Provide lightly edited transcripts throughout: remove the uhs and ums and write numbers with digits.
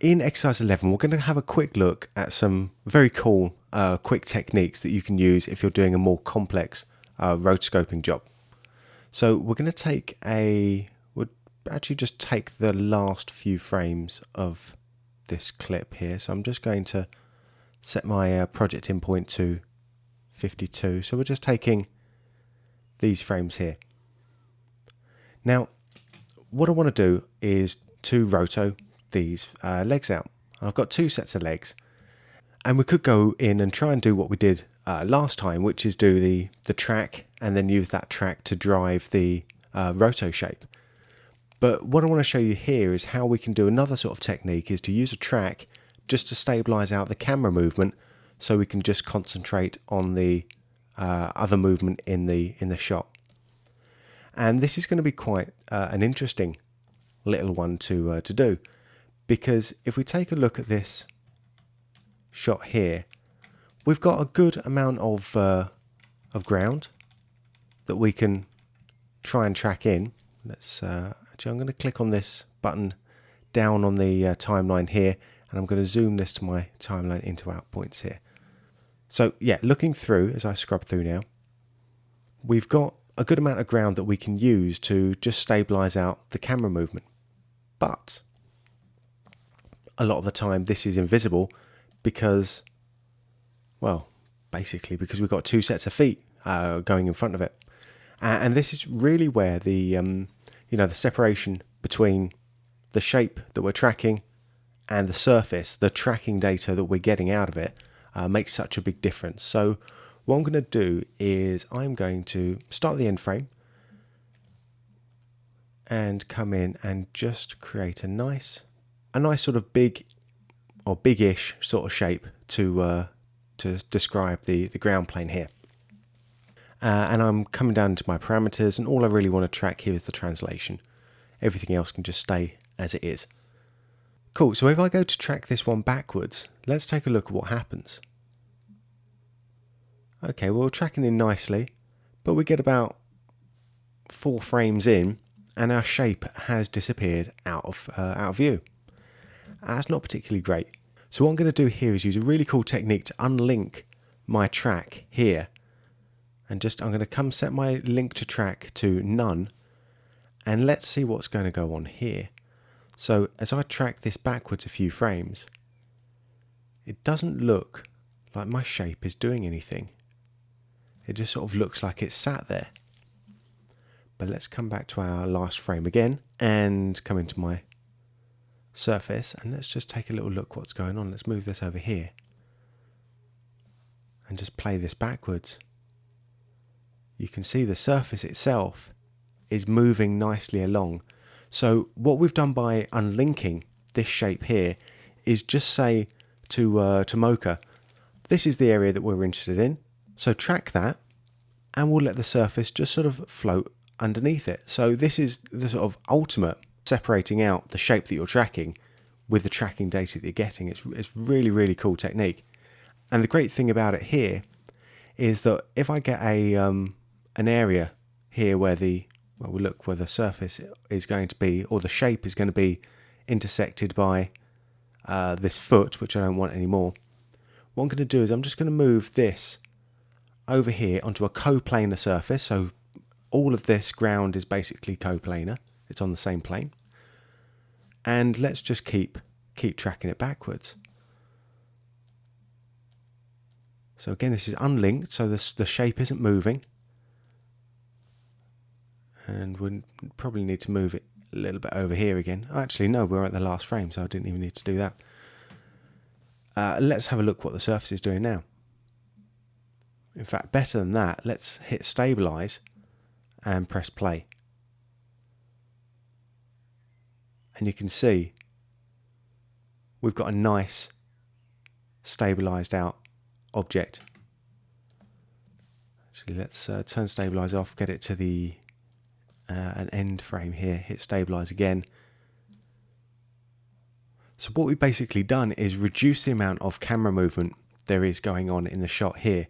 in exercise 11, we're going to have a quick look at some very cool quick techniques that you can use if you're doing a more complex rotoscoping job. So we're going to we'll actually just take the last few frames of this clip here. So I'm just going to set my project in point to 52. So we're just taking these frames here. Now, what I want to do is to roto these legs out. I've got two sets of legs, and we could go in and try and do what we did last time, which is do the track and then use that track to drive the roto shape. But what I want to show you here is how we can do another sort of technique, is to use a track just to stabilize out the camera movement, so we can just concentrate on the other movement in the shot. And this is going to be quite an interesting little one to do, because if we take a look at this shot here, we've got a good amount of ground that we can try and track in. Let's actually, I'm going to click on this button down on the timeline here, and I'm going to zoom this to my timeline into out points here. So yeah, looking through as I scrub through now, we've got a good amount of ground that we can use to just stabilize out the camera movement. But a lot of the time this is invisible because, well, basically because we've got two sets of feet going in front of it. And this is really where the the separation between the shape that we're tracking and the surface, the tracking data that we're getting out of it, makes such a big difference. So what I'm going to do is I'm going to start the end frame and come in and just create a nice sort of big or big-ish sort of shape to describe the ground plane here. And I'm coming down to my parameters, and all I really want to track here is the translation. Everything else can just stay as it is. Cool, so if I go to track this one backwards, let's take a look at what happens. Okay, well, we're tracking in nicely, but we get about 4 frames in, and our shape has disappeared out of view. That's not particularly great. So what I'm going to do here is use a really cool technique to unlink my track here. And I'm going to come set my link to track to none, and let's see what's going to go on here. So as I track this backwards a few frames, it doesn't look like my shape is doing anything. It just sort of looks like it's sat there. But let's come back to our last frame again and come into my surface, and let's just take a little look what's going on. Let's move this over here and just play this backwards. You can see the surface itself is moving nicely along. So what we've done by unlinking this shape here is just say to Mocha, this is the area that we're interested in, so track that, and we'll let the surface just sort of float underneath it. So this is the sort of ultimate separating out the shape that you're tracking with the tracking data that you're getting. It's really, really cool technique. And the great thing about it here is that if I get an area here where where the surface is going to be, or the shape is going to be intersected by this foot, which I don't want anymore, what I'm going to do is I'm just going to move this over here onto a coplanar surface. So all of this ground is basically coplanar. It's on the same plane. And let's just keep tracking it backwards. So again, this is unlinked, so the shape isn't moving. And we probably need to move it a little bit over here again. Actually, no, we're at the last frame, so I didn't even need to do that. Let's have a look what the surface is doing now. In fact, better than that, let's hit stabilize and press play. And you can see we've got a nice stabilized out object. Actually, let's turn stabilize off, get it to the an end frame here, hit stabilize again. So what we've basically done is reduce the amount of camera movement there is going on in the shot here,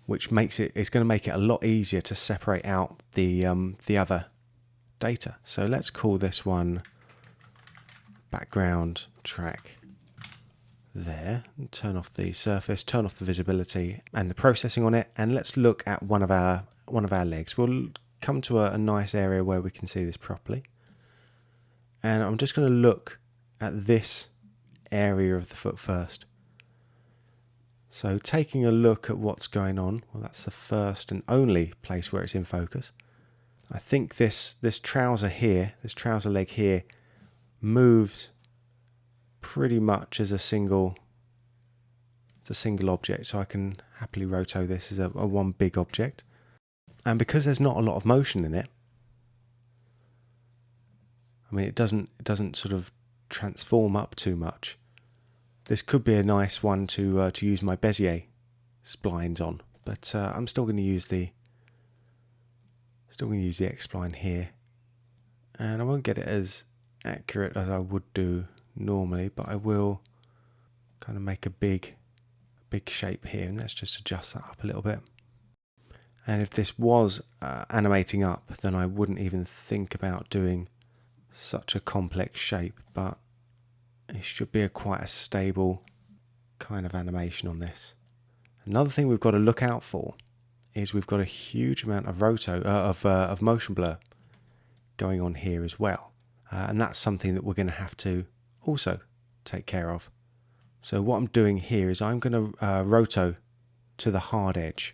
which makes it's going to make it a lot easier to separate out the other data. So let's call this one background track there, and turn off the surface, turn off the visibility and the processing on it, and let's look at one of our legs. We'll come to a nice area where we can see this properly, and I'm just going to look at this area of the foot first. So taking a look at what's going on, well, that's the first and only place where it's in focus. I think this trouser here, this trouser leg here, moves pretty much as a single object, so I can happily roto this as a one big object. And because there's not a lot of motion in it, I mean, it doesn't sort of transform up too much. This could be a nice one to use my Bezier splines on, but I'm still going to use the X spline here, and I won't get it as accurate as I would do normally, but I will kind of make a big shape here, and let's just adjust that up a little bit. And if this was animating up, then I wouldn't even think about doing such a complex shape, but it should be quite a stable kind of animation on this. Another thing we've got to look out for is we've got a huge amount of of motion blur going on here as well, and that's something that we're going to have to also take care of. So what I'm doing here is I'm going to roto to the hard edge,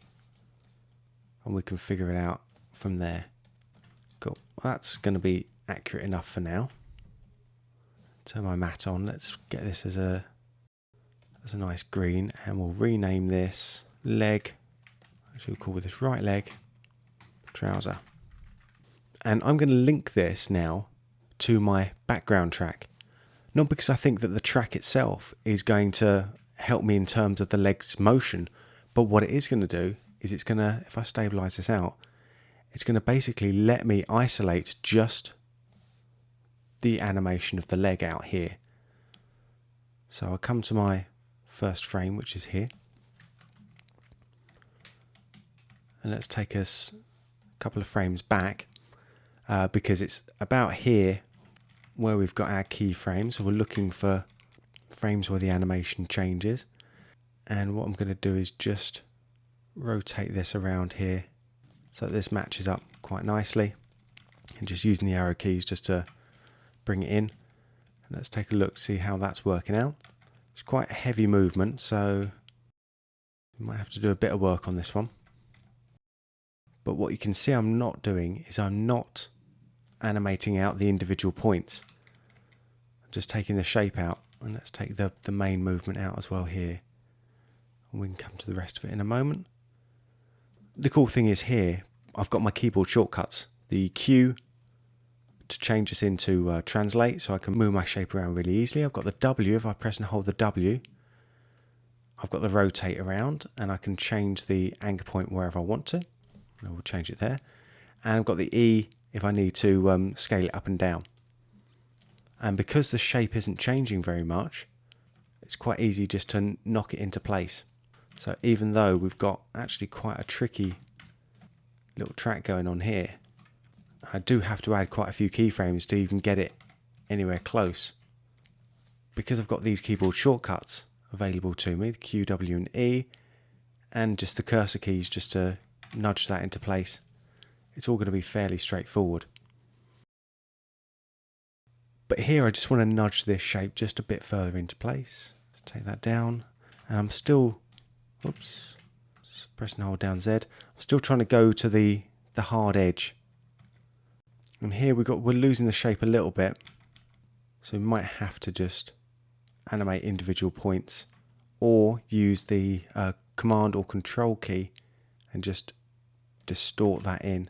and we can figure it out from there. Cool. Well, that's going to be accurate enough for now. Turn my mat on. Let's get this as a nice green, and we'll rename this leg. Actually, we'll call this right leg trouser. And I'm going to link this now to my background track. Not because I think that the track itself is going to help me in terms of the leg's motion, but what it is going to do is it's going to, if I stabilize this out, it's going to basically let me isolate just the animation of the leg out here. So I'll come to my first frame, which is here, and let's take us a couple of frames back, because it's about here where we've got our keyframes. So we're looking for frames where the animation changes, and what I'm going to do is just rotate this around here so that this matches up quite nicely, and just using the arrow keys just to bring it in. And let's take a look, see how that's working out. It's quite a heavy movement, so we might have to do a bit of work on this one. But what you can see I'm not doing is I'm not animating out the individual points. I'm just taking the shape out, and let's take the main movement out as well here, and we can come to the rest of it in a moment. The cool thing is here I've got my keyboard shortcuts, the Q to change this into translate, so I can move my shape around really easily. I've got the W. If I press and hold the W, I've got the rotate around, and I can change the anchor point wherever I want to. I will change it there. And I've got the E if I need to scale it up and down. And because the shape isn't changing very much, it's quite easy just to knock it into place. So even though we've got actually quite a tricky little track going on here, I do have to add quite a few keyframes to even get it anywhere close. Because I've got these keyboard shortcuts available to me, the Q, W and E, and just the cursor keys just to nudge that into place, it's all going to be fairly straightforward. But here I just want to nudge this shape just a bit further into place. Let's take that down, and I'm still, oops, press and hold down Z. I'm still trying to go to the hard edge. And here we're losing the shape a little bit, so we might have to just animate individual points, or use the Command or Control key and just distort that in,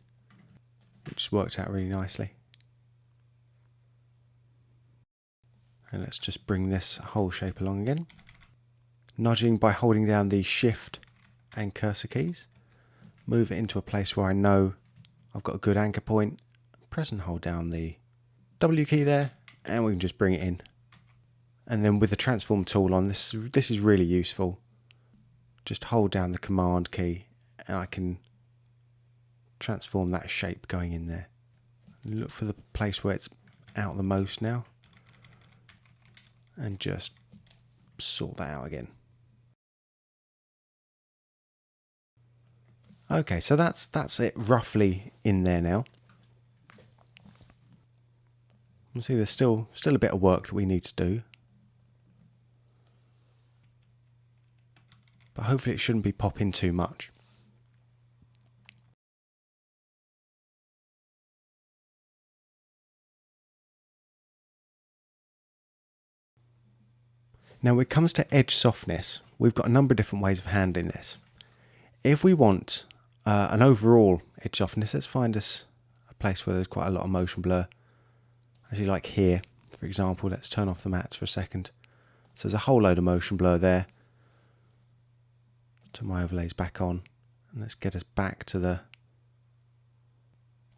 which works out really nicely. And let's just bring this whole shape along again, nudging by holding down the Shift and cursor keys. Move it into a place where I know I've got a good anchor point. Press and hold down the W key there, and we can just bring it in. And then with the transform tool on, this is really useful. Just hold down the Command key, and I can transform that shape going in there. Look for the place where it's out the most now. and just sort that out again. Okay, so that's it roughly in there now. You see there's still a bit of work that we need to do. But hopefully it shouldn't be popping too much. Now when it comes to edge softness, we've got a number of different ways of handling this. If we want an overall edge softness, let's find us a place where there's quite a lot of motion blur. Actually, like here, for example, let's turn off the mats for a second. So there's a whole load of motion blur there. Turn my overlays back on, and let's get us back to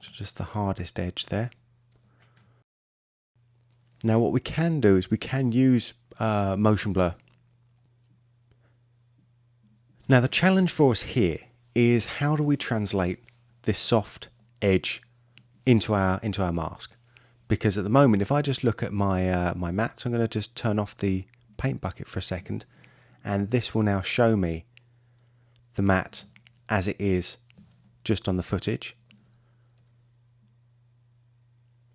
just the hardest edge there. Now what we can do is we can use motion blur. Now the challenge for us here is how do we translate this soft edge into our mask? Because at the moment, if I just look at my my mats, I'm going to just turn off the paint bucket for a second, and this will now show me the mat as it is just on the footage.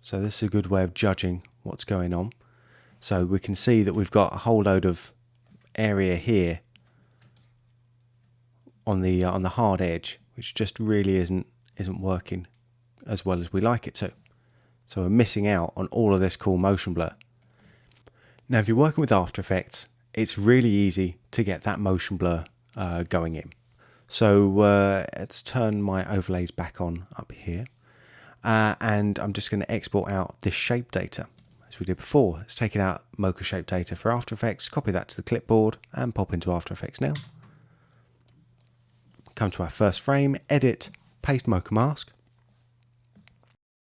So this is a good way of judging what's going on. So we can see that we've got a whole load of area here on the hard edge, which just really isn't working as well as we like it to. So we're missing out on all of this cool motion blur. Now if you're working with After Effects, it's really easy to get that motion blur going in. So let's turn my overlays back on up here. And I'm just going to export out this shape data as we did before. Let's take it out Mocha shape data for After Effects, copy that to the clipboard and pop into After Effects now. Come to our first frame, edit, paste Mocha mask.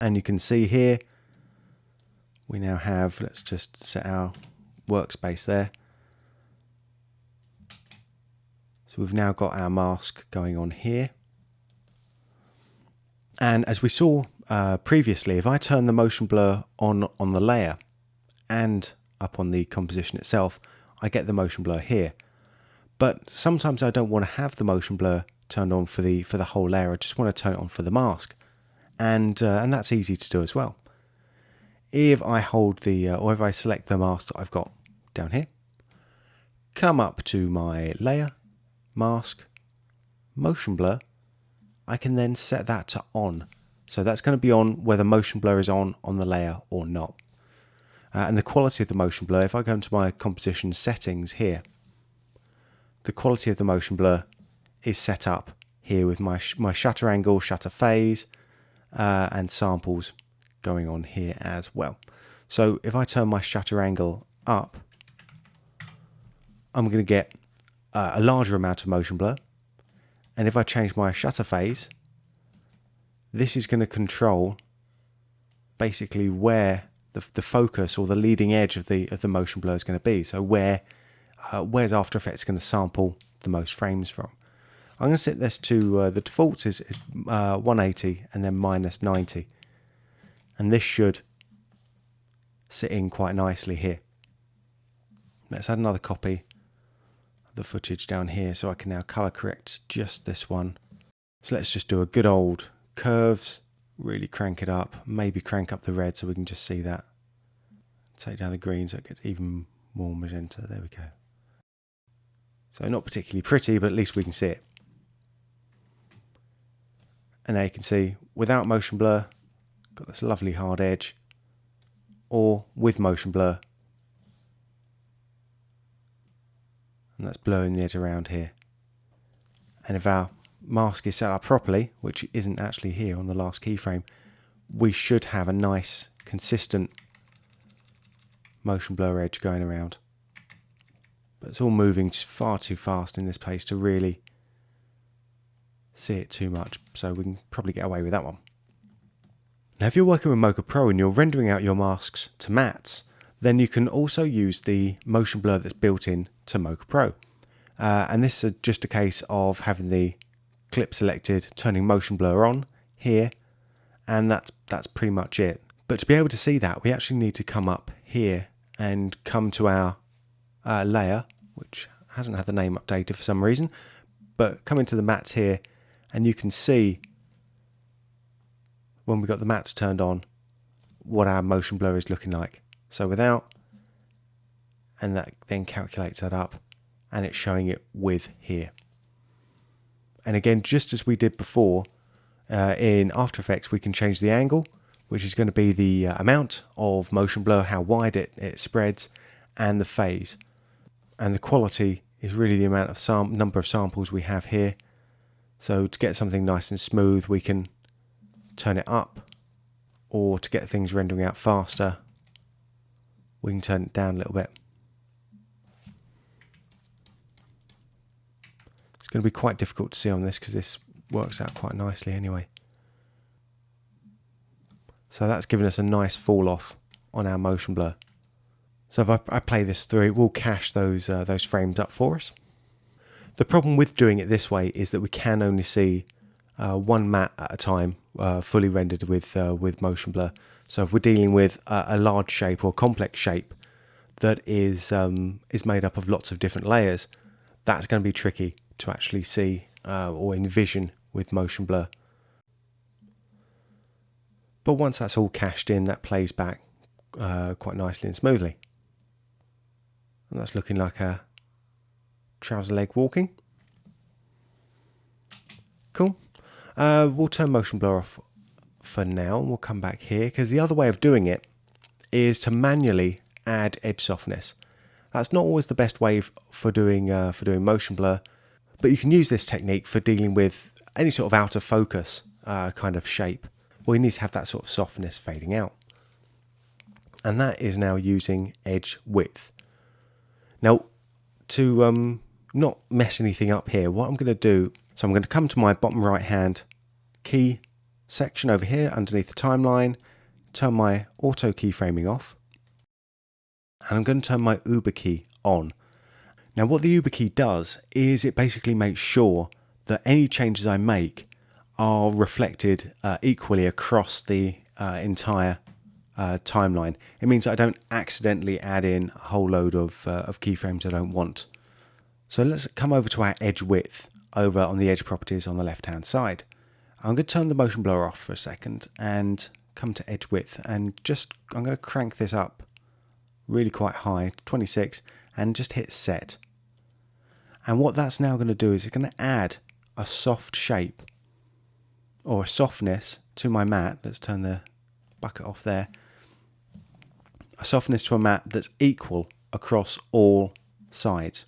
And you can see here, we now have, let's just set our workspace there. So we've now got our mask going on here. And as we saw previously, if I turn the motion blur on the layer and up on the composition itself, I get the motion blur here. But sometimes I don't want to have the motion blur turned on for the whole layer. I just want to turn it on for the mask. And that's easy to do as well. If I hold or if I select the mask that I've got down here, come up to my layer, mask, motion blur, I can then set that to on. So that's going to be on whether motion blur is on the layer or not. And the quality of the motion blur, if I go into my composition settings here, the quality of the motion blur is set up here with my shutter angle, shutter phase, and samples going on here as well. So if I turn my shutter angle up, I'm going to get a larger amount of motion blur. And if I change my shutter phase, this is going to control basically where the focus or the leading edge of the motion blur is going to be. So where's After Effects going to sample the most frames from? I'm going to set this to the default is 180 and then minus 90, and this should sit in quite nicely here. Let's add another copy of the footage down here so I can now color correct just this one. So let's just do a good old curves, really crank it up, maybe crank up the red so we can just see that. Take down the green so it gets even more magenta. There we go. So not particularly pretty, but at least we can see it. And now you can see, without motion blur, got this lovely hard edge, or with motion blur, and that's blurring the edge around here. And if our mask is set up properly, which isn't actually here on the last keyframe, we should have a nice, consistent motion blur edge going around. But it's all moving far too fast in this place to really see it too much, so we can probably get away with that one. Now if you're working with Mocha Pro and you're rendering out your masks to mattes, then you can also use the motion blur that's built in to Mocha Pro. And this is just a case of having the clip selected, turning motion blur on here, and that's pretty much it. But to be able to see that, we actually need to come up here and come to our layer, which hasn't had the name updated for some reason, but come into the mats here, and you can see when we've got the mats turned on what our motion blur is looking like. So without, and that then calculates that up, and it's showing it with here. And again, just as we did before, in After Effects we can change the angle, which is going to be the amount of motion blur, how wide it spreads, and the phase. And the quality is really the amount of number of samples we have here. So to get something nice and smooth, we can turn it up, or to get things rendering out faster, we can turn it down a little bit. It's going to be quite difficult to see on this because this works out quite nicely anyway. So that's given us a nice fall off on our motion blur. So if I play this through, it will cache those frames up for us. The problem with doing it this way is that we can only see one matte at a time, fully rendered with motion blur. So if we're dealing with a large shape or complex shape that is made up of lots of different layers, that's going to be tricky to actually see or envision with motion blur. But once that's all cached in, that plays back quite nicely and smoothly. And that's looking like a trouser leg walking. Cool. We'll turn motion blur off for now, and we'll come back here, because the other way of doing it is to manually add edge softness. That's not always the best way for doing motion blur, but you can use this technique for dealing with any sort of out of focus kind of shape, where you need to have that sort of softness fading out. And that is now using edge width. Now, to not mess anything up here, what I'm going to do, so I'm going to come to my bottom right hand key section over here underneath the timeline, turn my auto keyframing off, and I'm going to turn my überkey on. Now what the überkey does is it basically makes sure that any changes I make are reflected equally across the entire timeline. It means that I don't accidentally add in a whole load of keyframes I don't want. So let's come over to our edge width over on the edge properties on the left hand side. I'm going to turn the motion blur off for a second and come to edge width, and I'm going to crank this up really quite high, 26, and just hit set. And what that's now going to do is it's going to add a soft shape or a softness to my matte. Let's turn the bucket off there. A softness to a matte that's equal across all sides.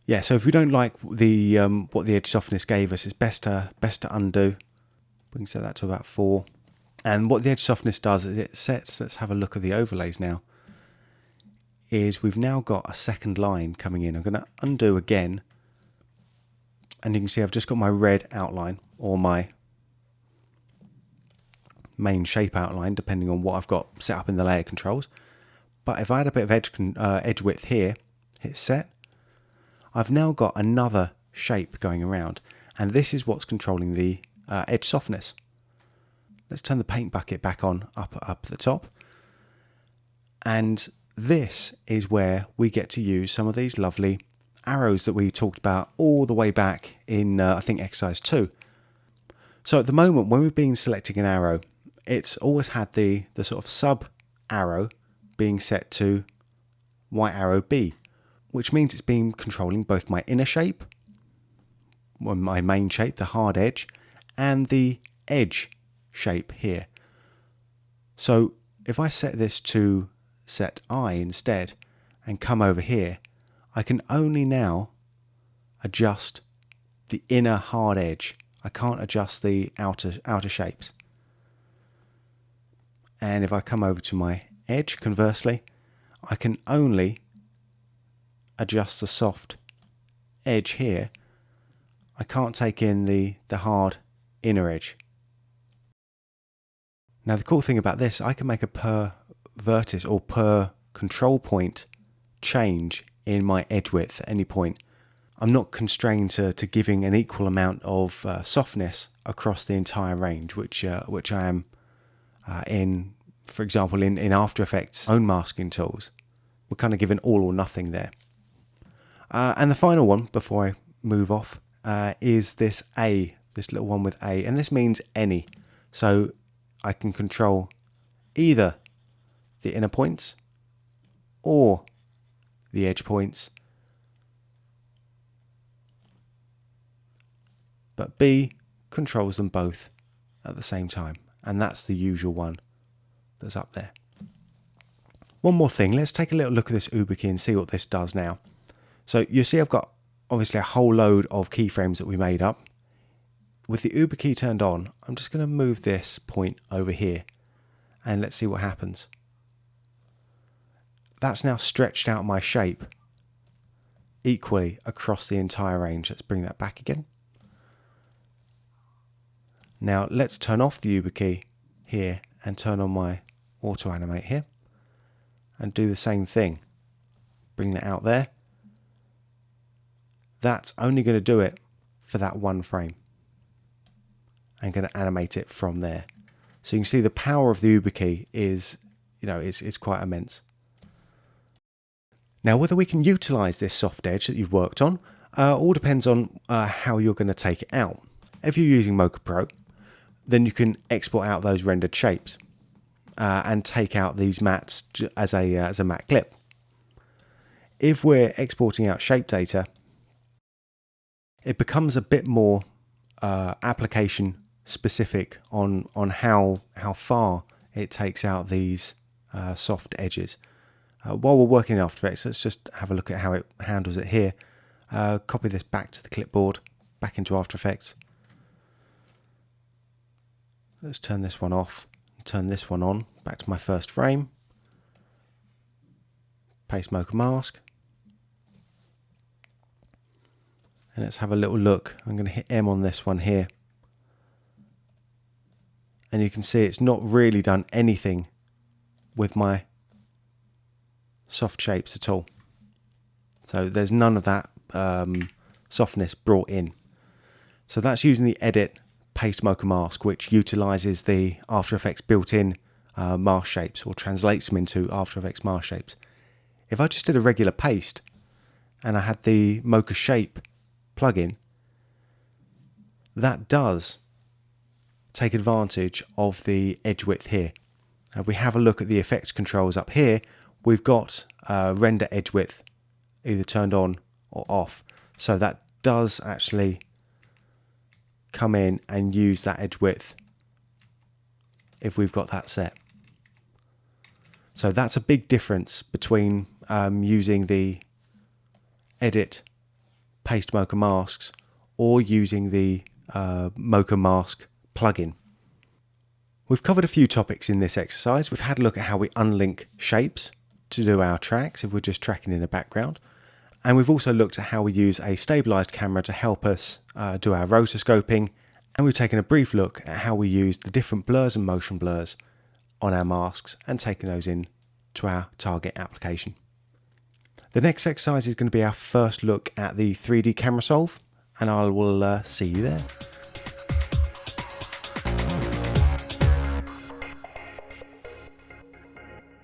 Yeah, so if we don't like the what the edge softness gave us, it's best to undo. We can set that to about 4. And what the edge softness does is it sets, let's have a look at the overlays now, is we've now got a second line coming in. I'm going to undo again, and you can see I've just got my red outline, or my main shape outline, depending on what I've got set up in the layer controls. But if I add a bit of edge width here, hit set, I've now got another shape going around, and this is what's controlling the edge softness. Let's turn the paint bucket back on up at the top, and this is where we get to use some of these lovely arrows that we talked about all the way back in I think exercise 2. So at the moment when we've been selecting an arrow, it's always had the sort of sub arrow being set to Y arrow B, which means it's been controlling both my inner shape, my main shape, the hard edge, and the edge shape here. So if I set this to set I instead and come over here, I can only now adjust the inner hard edge. I can't adjust the outer shapes. And if I come over to my edge, conversely, I can only adjust the soft edge here. I can't take in the hard inner edge. Now the cool thing about this, I can make a per vertex or per control point change in my edge width at any point. I'm not constrained to giving an equal amount of softness across the entire range, which I am in, for example, in After Effects own masking tools. we're kind of given all or nothing there. And the final one, before I move off, is this A, this little one with A, and this means any. So I can control either the inner points or the edge points, but B controls them both at the same time, and that's the usual one that's up there. One more thing, let's take a little look at this überkey and see what this does now. So you see I've got obviously a whole load of keyframes that we made up. With the überkey turned on, I'm just going to move this point over here and let's see what happens. That's now stretched out my shape equally across the entire range. Let's bring that back again. Now let's turn off the überkey here and turn on my auto animate here and do the same thing. Bring that out there. That's only going to do it for that one frame. I'm going to animate it from there. So you can see the power of the überkey is, it's quite immense. Now whether we can utilize this soft edge that you've worked on all depends on how you're going to take it out. If you're using Mocha Pro, then you can export out those rendered shapes and take out these mattes as a matte clip. If we're exporting out shape data, it becomes a bit more application specific on how far it takes out these soft edges. While we're working in After Effects, let's just have a look at how it handles it here. Copy this back to the clipboard, back into After Effects. Let's turn this one off, turn this one on, back to my first frame. Paste Mocha Mask. And let's have a little look. I'm going to hit M on this one here. And you can see it's not really done anything with my soft shapes at all. So there's none of that softness brought in. So that's using the Edit Paste Mocha Mask, which utilizes the After Effects built-in mask shapes, or translates them into After Effects mask shapes. If I just did a regular paste and I had the Mocha Shape plugin, that does take advantage of the edge width here. If we have a look at the effects controls up here, we've got render edge width either turned on or off. So that does actually come in and use that edge width if we've got that set. So that's a big difference between using the Edit Paste Mocha Masks or using the Mocha Mask plugin. We've covered a few topics in this exercise. We've had a look at how we unlink shapes to do our tracks if we're just tracking in the background. And we've also looked at how we use a stabilized camera to help us do our rotoscoping. And we've taken a brief look at how we use the different blurs and motion blurs on our masks and taken those in to our target application. The next exercise is going to be our first look at the 3D camera solve, and I will see you there.